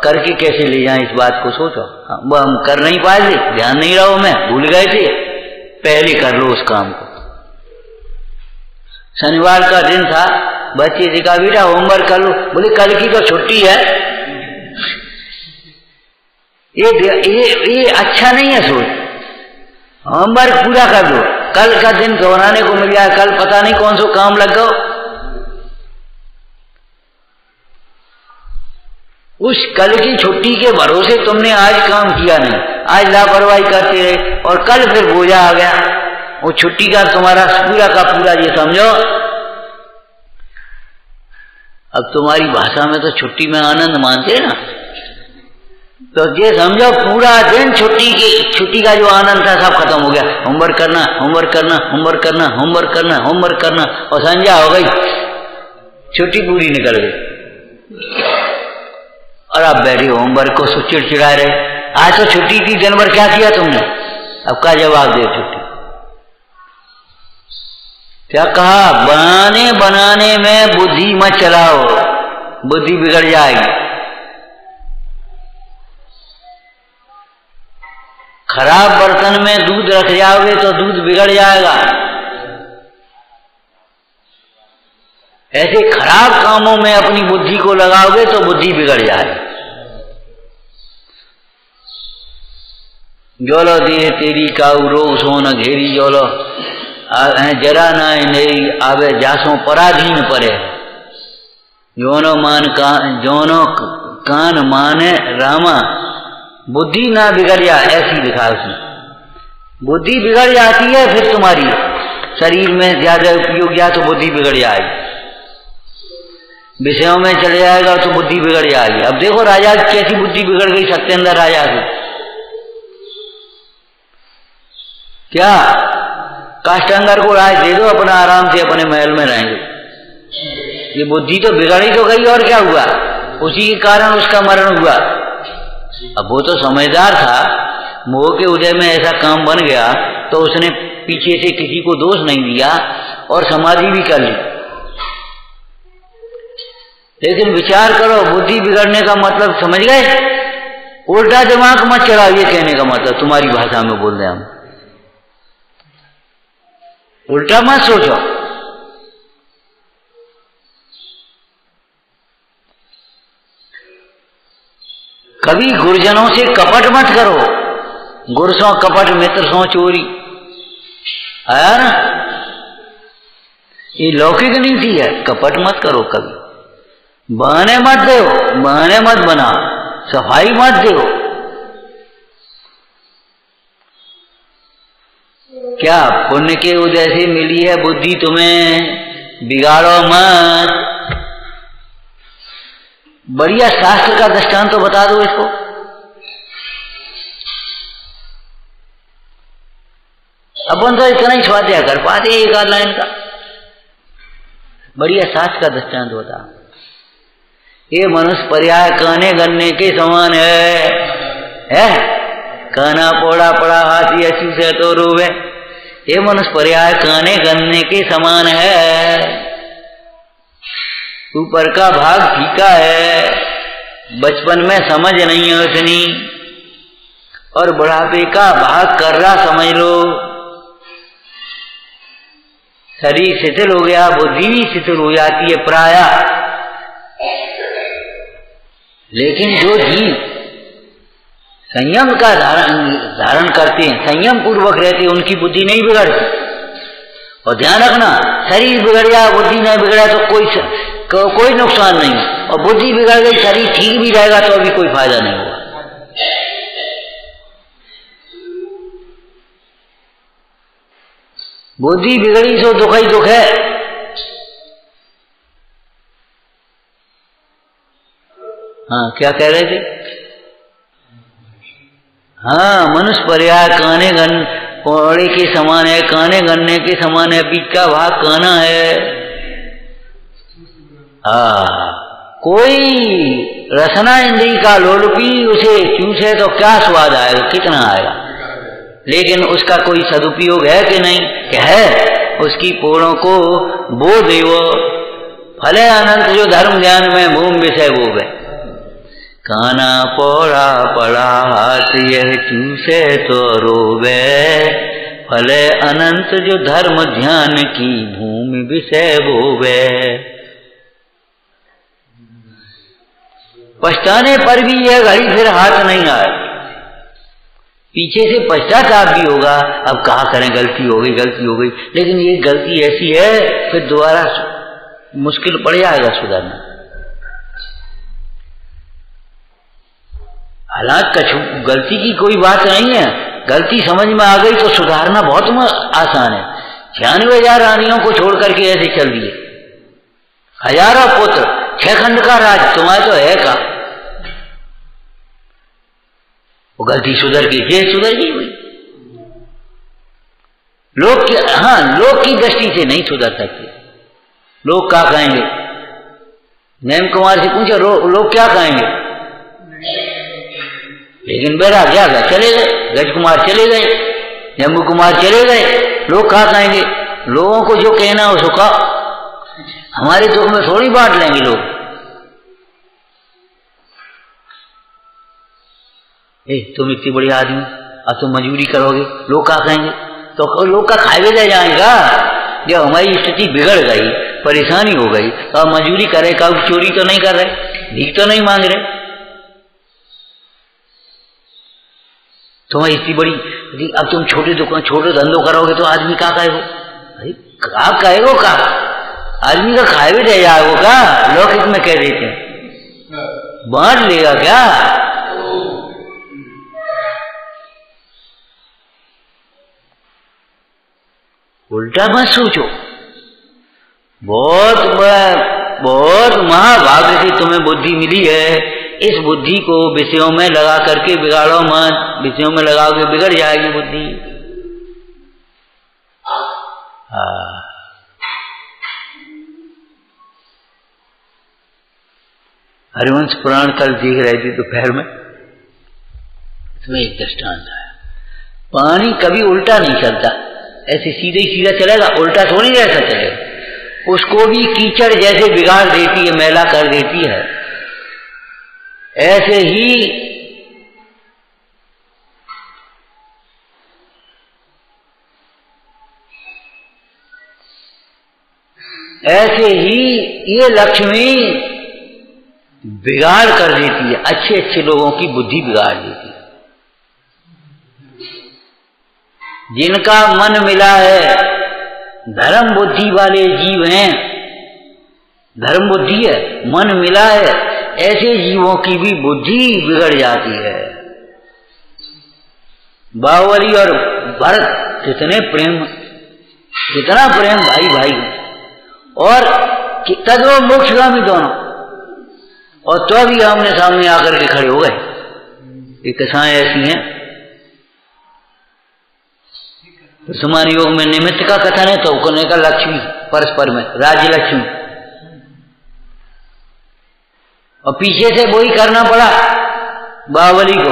करके कैसे ले जाएं, इस बात को सोचो। वो हम कर नहीं पाए थे, ध्यान नहीं रहो, मैं भूल गए थे, पहले कर लो उस काम को। शनिवार का दिन था, बच्चे से कहा बेटा होमवर्क कर लो, बोले कल की तो छुट्टी है। ये अच्छा नहीं है सोच। होमवर्क पूरा कर दो, कल का दिन दोहराने को मिल जाए, कल पता नहीं कौन सा काम लग गो। उस कल की छुट्टी के भरोसे तुमने आज काम किया नहीं, आज लापरवाही करते रहे और कल फिर बोझा आ गया। वो छुट्टी का तुम्हारा पूरा का पूरा ये समझो। अब तुम्हारी भाषा में तो छुट्टी में आनंद मानते हैं ना, तो ये समझो पूरा दिन छुट्टी का जो आनंद था सब खत्म हो गया। होमवर्क करना, होमवर्क करना, होमवर्क करना, होमवर्क करना, होमवर्क करना, और संध्या हो गई, छुट्टी पूरी निकल गई। और अब बैठे होमवर्क को चिड़चिड़ा रहे। आज तो छुट्टी थी, दिन भर क्या किया तुमने, अब का जवाब दे। छुट्टी क्या कहा, बहाने बनाने में बुद्धि मत चलाओ, बुद्धि बिगड़ जाएगी। खराब बर्तन में दूध रख जाओगे तो दूध बिगड़ जाएगा। ऐसे खराब कामों में अपनी बुद्धि को लगाओगे तो बुद्धि बिगड़ जाएगी। जोलो दिए तेरी काऊ रोग सोन घेरी, जोलो जरा ना नहीं आवे जासों पराधीन परे। जोनो कान माने रामा, बुद्धि ना बिगड़ जाए, ऐसी लिखा उसने। बुद्धि बिगड़ जाती है फिर तुम्हारी, शरीर में ज्यादा उपयोग किया तो बुद्धि बिगड़ जाएगी, विषयों में चले जाएगा तो बुद्धि बिगड़ जाएगी। अब देखो राजा कैसी बुद्धि बिगड़ गई सत्येंद्र राजा की। क्या काष्टांगर को राज दे दो, अपना आराम से अपने महल में रहेंगे। ये बुद्धि तो बिगड़ ही तो गई, और क्या हुआ, उसी के कारण उसका मरण हुआ। अब वो तो समझदार था, मोह के उदय में ऐसा काम बन गया तो उसने पीछे से किसी को दोष नहीं दिया और समाधि भी कर ली। लेकिन विचार करो, बुद्धि बिगड़ने का मतलब समझ गए, उल्टा दिमाग मत चलाओ, ये कहने का मतलब तुम्हारी भाषा में बोल रहे हम, उल्टा मत सोचो। कभी गुरुजनों से कपट मत करो, गुरु सो कपट मित्र सो चोरी, आया ना, ये लौकिक नीति है। कपट मत करो, कभी बहाने मत दो, बहाने मत बनाओ, सफाई मत दो। क्या पुण्य के उदय से मिली है बुद्धि तुम्हें, बिगाड़ो मत। बढ़िया शास्त्र का दृष्टांत तो बता दो इसको। अपन तो इतना ही स्वाध्याय कर पाते एक आध लाइन का, बढ़िया साच का दृष्टांत होता। ये मनुष्य पर्याय कहने गन्ने के समान है? कहना पोड़ा पड़ा हाथी अच्छी से तो रोवे। ये मनुष्य पर्याय कहने गन्ने के समान है। ऊपर का भाग फीका है, बचपन में समझ नहीं है उतनी, और बुढ़ापे का भाग कर्रा समझ लो। शरीर शिथिल हो गया, बुद्धि भी शिथिल हो जाती है प्रायः। लेकिन जो जीव संयम का धारण करते हैं, संयम पूर्वक रहते हैं, उनकी बुद्धि नहीं बिगड़ती। और ध्यान रखना, शरीर बिगड़ गया बुद्धि नहीं बिगड़ा तो कोई नुकसान नहीं, और बुद्धि बिगड़ गई शरीर ठीक भी रहेगा तो अभी कोई फायदा नहीं होगा। बुद्धि बिगड़ी सो दुख ही दुख है। हाँ, क्या कह रहे थे? हाँ, मनुष्य पर्याय कहने गन पौड़े के समान है, कहने गन्ने के समान है, बीच का भाग कहना है। कोई रसना इंद्री का लोलुपी उसे चूसे तो क्या स्वाद आएगा, कितना आएगा, लेकिन उसका कोई सदुपयोग है कि नहीं? क्या है? उसकी पोड़ों को बो देवो फले अनंत जो धर्म ज्ञान में भूम विषय वो है। काना पोड़ा पड़ा हाथ यह चूसे तो रोवे, फले अनंत जो धर्म ध्यान की भूमि विषय बोवे। पछताने पर भी यह घड़ी फिर हाथ नहीं आए, पीछे से पश्चाताप भी होगा, अब कहा करें गलती हो गई, लेकिन ये गलती ऐसी है फिर दोबारा मुश्किल पड़ जाएगा सुधारना। हालांकि गलती की कोई बात नहीं है, गलती समझ में आ गई तो सुधारना बहुत आसान है। 96,000 रानियों को छोड़ करके ऐसे चल दिए, हजारों पुत्र, 6 खंड का राज, तुम्हारे तो है का? वो गलती सुधर गई, फिर सुधर गई हुई। लोग की दृष्टि से नहीं सुधर सकते। लोग क्या कहेंगे? नेम कुमार से पूछो लोग क्या कहेंगे, लेकिन बेरा क्या गया, चले गए, गज कुमार चले गए, जम्मू कुमार चले गए, लोग क्या कहेंगे? लोगों को जो कहना हो सो कहा, हमारे दुख में थोड़ी बांट लेंगे लोग। तुम इतनी बड़ी आदमी, अब तुम मजबूरी करोगे, लोग क्या कहेंगे? तो लोग का खाए दे जाएगा। जब हमारी स्थिति बिगड़ गई, परेशानी हो गई, तो अब मजबूरी करे, कब चोरी तो नहीं कर रहे, भीख तो नहीं मांग रहे। तुम्हारी इतनी बड़ी, अब तुम छोटे दुकान छोटे धंधों करोगे तो आदमी क्या कहेगा? आप कहेगो का आदमी का खाए भी दे जाएगो का? लौकिक में कह देते हैं, बांट लेगा क्या? उल्टा मत सोचो। बहुत महाभाग्य से तुम्हें बुद्धि मिली है। इस बुद्धि को विषयों में लगा करके बिगाड़ो मत, विषयों में लगाओगे बिगड़ जाएगी बुद्धि। हरिवंश पुराण कल देख रहे थे दोपहर में, इसमें एक दृष्टांत है। पानी कभी उल्टा नहीं चलता, ऐसे सीधे सीधा चलेगा, उल्टा थोड़ी ऐसा चलेगा। उसको भी कीचड़ जैसे बिगाड़ देती है, मैला कर देती है। ऐसे ही ये लक्ष्मी बिगाड़ कर देती है, अच्छे अच्छे लोगों की बुद्धि बिगाड़ देती है। जिनका मन मिला है, धर्म बुद्धि वाले जीव हैं, धर्म बुद्धि है, मन मिला है, ऐसे जीवों की भी बुद्धि बिगड़ जाती है। बाहुबली और भरत कितना प्रेम भाई भाई, और तदो मोक्षगामी दोनों, और तो भी आमने सामने आकर के खड़े हो गए। ये कथाएं ऐसी हैं। तो समान योग में निमित्त का कथन है, तो कहने का लक्ष्मी परस्पर में राज्य लक्ष्मी, और पीछे से वही करना पड़ा बाहुबली को।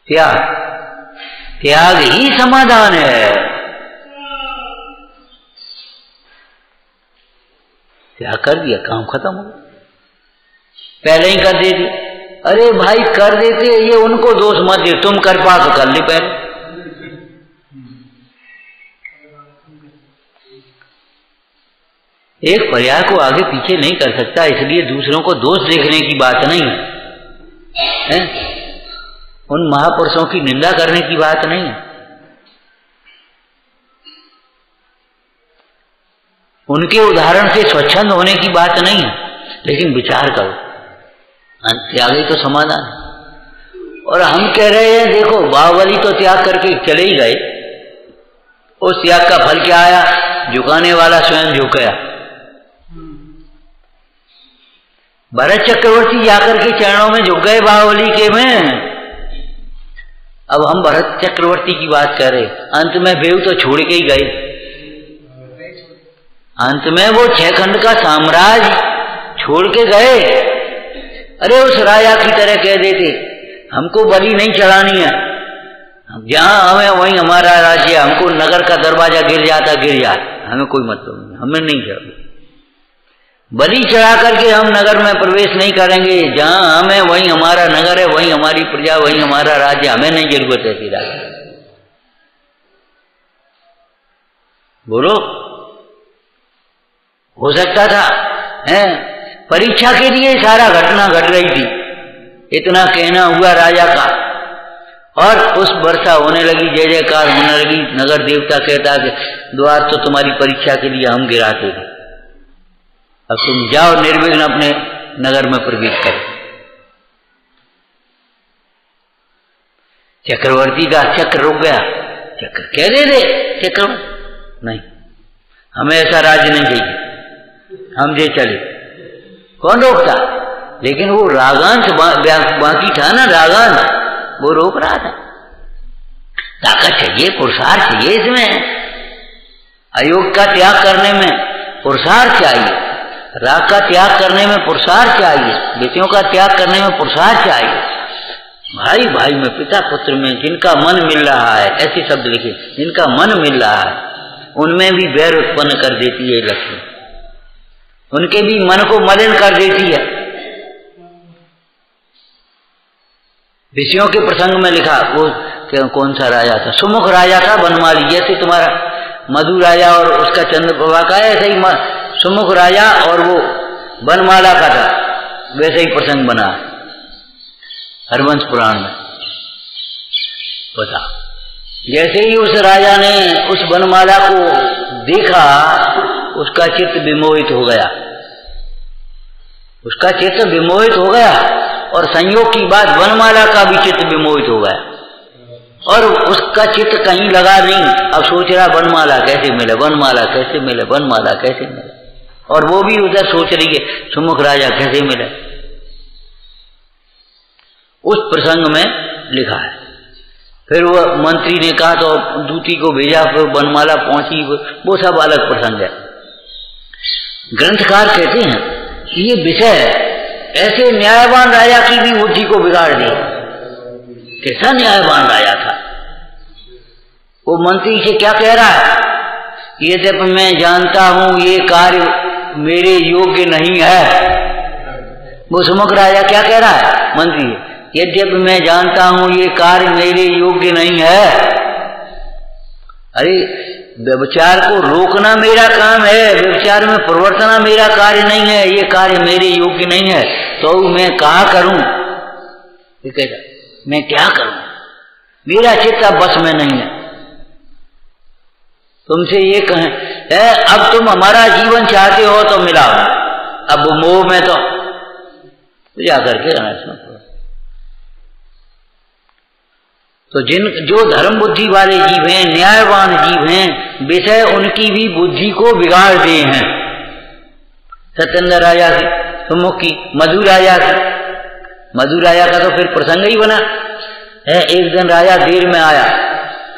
त्याग, त्याग ही समाधान है। त्याग कर दिया, काम खत्म हो गया। पहले ही कर देती, अरे भाई कर देते, ये उनको दोष मत दे, तुम कर पा तो कर ले पहले। एक पर्याय को आगे पीछे नहीं कर सकता, इसलिए दूसरों को दोष देखने की बात नहीं है, उन महापुरुषों की निंदा करने की बात नहीं है, उनके उदाहरण से स्वच्छंद होने की बात नहीं है, लेकिन विचार करो, त्याग ही तो समाधान है। और हम कह रहे हैं देखो बाहुबली तो त्याग करके चले ही गए, उस त्याग का फल क्या आया? झुकाने वाला स्वयं झुक गया। भरत चक्रवर्ती जाकर के चरणों में झुक गए बाहुबली के में। अब हम भरत चक्रवर्ती की बात कर रहे, अंत में बेव तो छोड़ के ही गए, अंत में वो 6 खंड का साम्राज्य छोड़ के गए। अरे उस राजा की तरह कह देते हमको बलि नहीं चढ़ानी है, जहां हमें वहीं हमारा राज्य, हमको नगर का दरवाजा गिर जाता गिर जाए, हमें कोई मतलब नहीं, हमें नहीं चाहिए, बलि चढ़ा करके हम नगर में प्रवेश नहीं करेंगे, जहां हमें वहीं हमारा नगर है, वहीं हमारी प्रजा, वहीं हमारा राज्य, हमें नहीं जरूरत है ऐसी राज्य। बोलो, हो सकता था हैं? परीक्षा के लिए सारा घटना घट रही थी, इतना कहना हुआ राजा का, और उस वर्षा होने लगी, जय जयकार होने लगी, नगर देवता कहता कि द्वार तो तुम्हारी परीक्षा के लिए हम गिराते थे, अब तुम जाओ निर्विघ्न अपने नगर में प्रवेश करो। चक्रवर्ती का चक्र रुक गया, चक्र कह दे चक्रवर्ती नहीं, हमें ऐसा राज्य नहीं चाहिए, हम जे चले, कौन रोकता? लेकिन वो रागांश बाकी था ना, रागांश वो रोक रहा था। ताकत चाहिए, पुरुषार्थ चाहिए, इसमें अयोग का त्याग करने में पुरुषार्थ चाहिए, राग का त्याग करने में पुरुषार्थ चाहिए, बेटियों का त्याग करने में पुरुषार्थ चाहिए, भाई भाई में, पिता पुत्र में, जिनका मन मिल रहा है, ऐसे शब्द लिखे, जिनका मन मिल रहा है उनमें भी वैर उत्पन्न कर देती है लक्ष्मी, उनके भी मन को मलिन कर देती है। ऋषियों के प्रसंग में लिखा, वो कौन सा राजा था? सुमुख राजा था बनमाली, जैसे तुम्हारा मधु राजा और उसका चंद्रप्रभा का है, ऐसे ही सुमुख राजा और वो बनमाला का था, वैसे ही प्रसंग बना हरवंश पुराण में। बता, जैसे ही उस राजा ने उस बनमाला को देखा, उसका चित्त विमोहित हो गया, उसका चित्त विमोहित हो गया, और संयोग की बात वनमाला का भी चित्त विमोहित हो गया, और उसका चित्त कहीं लगा नहीं। अब सोच रहा वनमाला कैसे मिले, वनमाला कैसे मिले, वनमाला कैसे मिले, और वो भी उधर सोच रही है सुमुख राजा कैसे मिले। उस प्रसंग में लिखा है। फिर वो मंत्री ने कहा तो दूती को भेजा, फिर वनमाला पहुंची, वो सब अलग प्रसंग है। ग्रंथकार कहते हैं कि ये विषय ऐसे न्यायवान राजा की भी बुद्धि को बिगाड़ दी। कैसा न्यायवान राजा था वो? मंत्री से क्या कह रहा है? यद्यपि मैं जानता हूं ये कार्य मेरे योग्य नहीं है। वो सुमुख राजा क्या कह रहा है? मंत्री, यद्यपि मैं जानता हूं ये कार्य मेरे योग्य नहीं है। अरे व्यभिचार को रोकना मेरा काम है, व्यभिचार में प्रवर्तना मेरा कार्य नहीं है, ये कार्य मेरे योग्य नहीं है, तो मैं क्या करूं? मैं क्या करूं? मेरा चित्त अब बस में नहीं है। तुमसे ये कहें अब तुम हमारा जीवन चाहते हो तो मिलाओ, अब मोह में तो जाकर के रहना। तो जो धर्म बुद्धि वाले जीव हैं, न्यायवान जीव हैं, विषय उनकी भी बुद्धि को बिगाड़ दिए हैं। सत्येंद्र राजा की, सुमुख की, मधु राजा की। मधु राजा का तो फिर प्रसंग ही बना है। एक दिन राजा देर में आया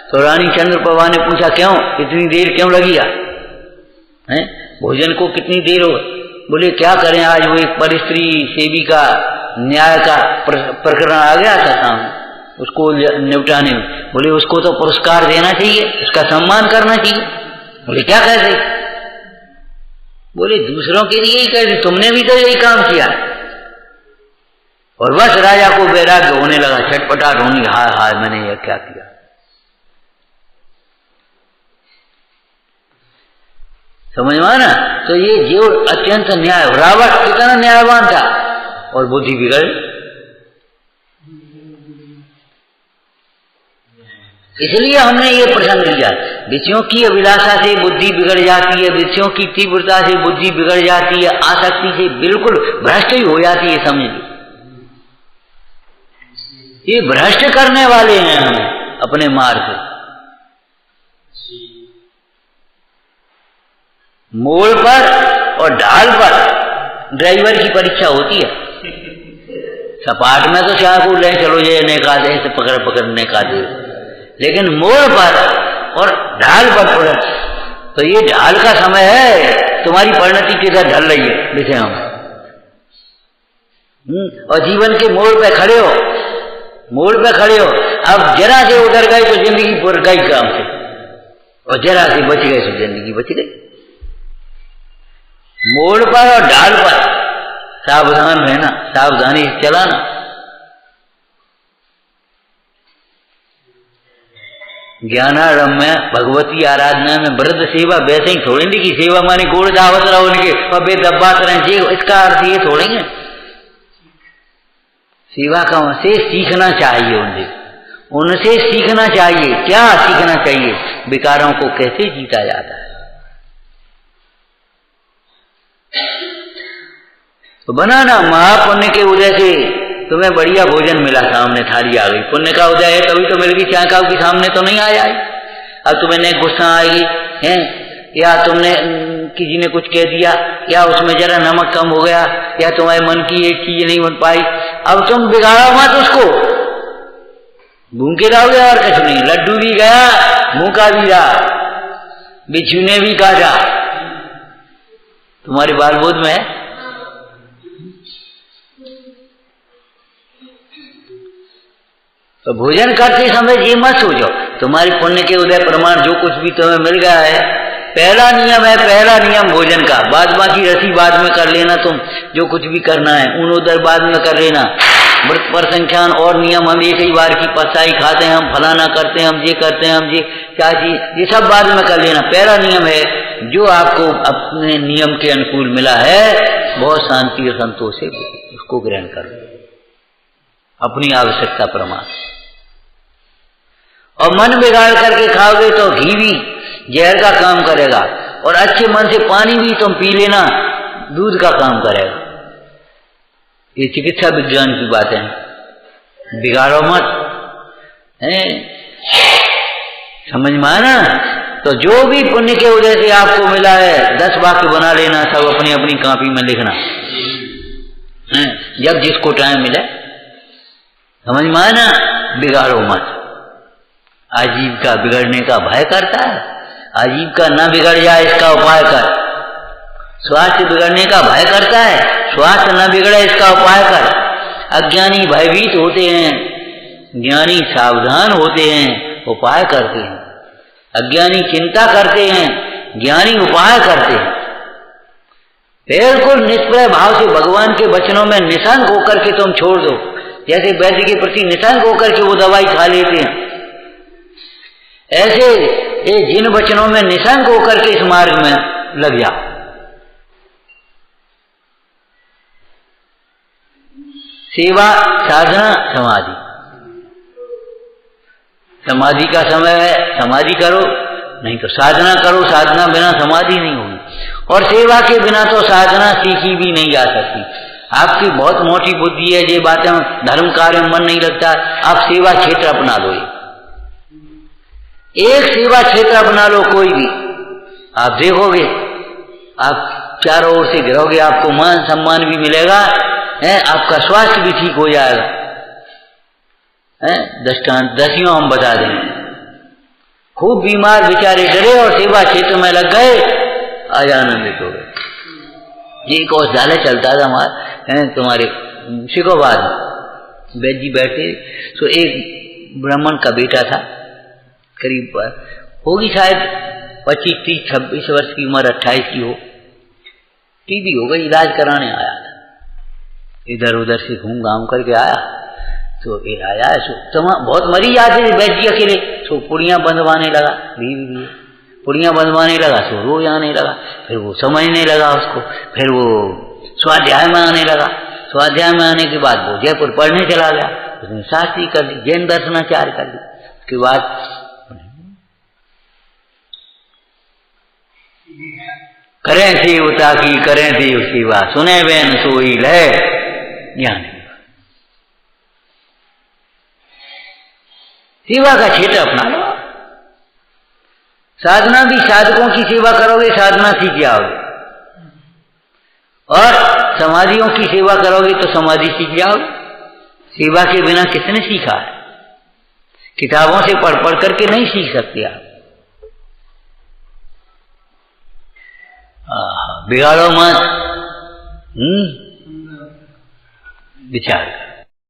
तो रानी चंद्रप्रभा ने पूछा क्यों इतनी देर क्यों लगी है? भोजन को कितनी देर हो गई? बोले क्या करें, आज वो एक परिस्त्री सेविका न्याय का प्रकरण आ गया था सामने, उसको निपटाने में। बोले उसको तो पुरस्कार देना चाहिए, उसका सम्मान करना चाहिए। बोले क्या कहते? बोले दूसरों के लिए ही कहते, तुमने भी तो यही काम किया। और बस राजा को वैराग्य होने लगा, छटपटाहट होनी, हाय हाय मैंने यह क्या किया। समझ में आना? तो ये जो अत्यंत न्याय, रावण कितना न्यायवान था और बुद्धि बिगड़। इसलिए हमने ये प्रसंग लिया, विषयों की अभिलाषा से बुद्धि बिगड़ जाती है, विषयों की तीव्रता से बुद्धि बिगड़ जाती है, आसक्ति से बिल्कुल भ्रष्ट ही हो जाती है। समझिए ये भ्रष्ट करने वाले हैं हमें अपने मार्ग से। मोड़ पर और ढाल पर ड्राइवर की परीक्षा होती है। सपाट में तो चाहे को ले चलो ये नेका दे से पकड़ पकड़ने का दे, लेकिन मोड़ पर और ढाल पर तो ये ढाल का समय है, तुम्हारी परिणति किधर ढल रही है विषय में। और जीवन के मोड़ पे खड़े हो, मोड़ पे खड़े हो, अब जरा से उधर गए तो जिंदगी पूरी गई काम से, और जरा से बच गए तो जिंदगी बच गई। मोड़ पर और ढाल पर सावधान रहना, सावधानी से चलाना। ज्ञानारम्भ में भगवती आराधना में वृद्ध सेवा वैसे ही थोड़ेंगे की सेवा माने गोड़ दावत रहो उनके और बेदब्बात रहे, इसका अर्थ ये थोड़ेंगे। सेवा का से सीखना चाहिए, उनसे सीखना चाहिए। क्या सीखना चाहिए? विकारों को कैसे जीता जाता है। तो बनाना महापुण्य के उदय से तुम्हें बढ़िया भोजन मिला, सामने थाली आ गई, पुण्य का उदय है तभी तो मिल गई, चाय का के सामने तो नहीं आ जाए। अब तुम्हें गुस्सा आएगी है, या तुमने किसी ने कुछ कह दिया, या उसमें जरा नमक कम हो गया, या तुम्हारे मन की एक चीज नहीं बन पाई, अब तुम बिगाड़ो मत उसको, भूखे रहोगे और कुछ नहीं। लड्डू भी गया, भूखा भी रहा, बिच्छू ने भी काटा, तुम्हारे बाल बोध में है। तो भोजन करते समय ये मत सोचो तुम्हारी पुण्य के उदय प्रमाण जो कुछ भी तुम्हें मिल गया है, पहला नियम है, पहला नियम भोजन का। बाद बाकी रसी बाद में कर लेना, तुम जो कुछ भी करना है उन उधर बाद में कर लेना। मृत पर संख्यान और नियम, हम एक ही बार की परसाई खाते हैं, हम फलाना करते हैं, हम ये करते हैं, हम ये क्या चीज, ये सब बाद में कर लेना। पहला नियम है जो आपको अपने नियम के अनुकूल मिला है, बहुत शांति और संतोष से उसको ग्रहण करो, अपनी आवश्यकता प्रमाण। और मन बिगाड़ करके खाओगे तो घी भी जहर का काम करेगा, और अच्छे मन से पानी भी तुम पी लेना, दूध का काम करेगा। ये चिकित्सा विज्ञान की बातें हैं, बिगाड़ो मत, है समझ में आना। तो जो भी पुण्य के उदय से आपको मिला है 10 वाक्य बना लेना, सब अपनी अपनी कॉपी में लिखना, जब जिसको टाइम मिले। समझ में आना, बिगाड़ो मत। आजीविका बिगड़ने का भय करता है, आजीविका न बिगड़ जाए इसका उपाय कर। स्वास्थ्य बिगड़ने का भय करता है, स्वास्थ्य न बिगड़े इसका उपाय कर। अज्ञानी भयभीत होते हैं, ज्ञानी सावधान होते हैं, उपाय करते हैं। अज्ञानी चिंता करते हैं, ज्ञानी उपाय करते हैं। बिल्कुल निष्प्रय भाव से भगवान के वचनों में निशंक होकर के तुम छोड़ दो, जैसे वैद्य के प्रति निशंक होकर के वो दवाई खा लेते हैं, ऐसे ये जिन वचनों में निशंक होकर के इस मार्ग में लग जाओ। सेवा, साधना, समाधि। समाधि का समय है, समाधि करो, नहीं तो साधना करो। साधना बिना समाधि नहीं होगी, और सेवा के बिना तो साधना सीखी भी नहीं जा सकती। आपकी बहुत मोटी बुद्धि है, ये बातें धर्म कार्य में मन नहीं लगता, आप सेवा क्षेत्र अपना लो। एक सेवा क्षेत्र अपना लो कोई भी, आप देखोगे आप चारों ओर से गिरोगे, आपको मान सम्मान भी मिलेगा, है आपका स्वास्थ्य भी ठीक हो जाएगा। दृष्टांत दसियों हम बता देंगे। खूब बीमार बेचारे डरे और सेवा क्षेत्र में लग गए, आज आनंदित हो गए। एक औषधालय चलता था हमारे तुम्हारे शिकोबाद में। वैद्य जी बैठे तो एक ब्राह्मण का बेटा था, करीब होगी शायद 25, 30, 26 वर्ष की उम्र, 28 की हो। टीबी हो गई, इलाज कराने आया था, इधर उधर से घूम घाम करके आया। तो ये आया तो बहुत मरीज आते थे वैद्य जी अकेले, तो पुड़ियाँ बंधवाने लगा, धीरे पुड़ियाँ बंधवाने लगा, तो रोज आने लगा। फिर वो समझने लगा उसको, फिर वो स्वाध्याय में आने लगा। स्वाध्याय में आने के बाद वो जयपुर पढ़ने चला गया, उसने शास्त्री कर ली, जैन दर्शनाचार्य कर ली। उसके बाद करें सेवता की करें देव सेवा, सुने बैन सोई लय ज्ञान। सेवा का क्षेत्र अपना लो। साधना भी साधकों की सेवा करोगे, साधना सीख जाओगे, और समाधियों की सेवा करोगे तो समाधि सीख जाओगे। सेवा के बिना किसने सीखा है? किताबों से पढ़ पढ़ करके नहीं सीख सकते आप। बिगाड़ो मत, विचार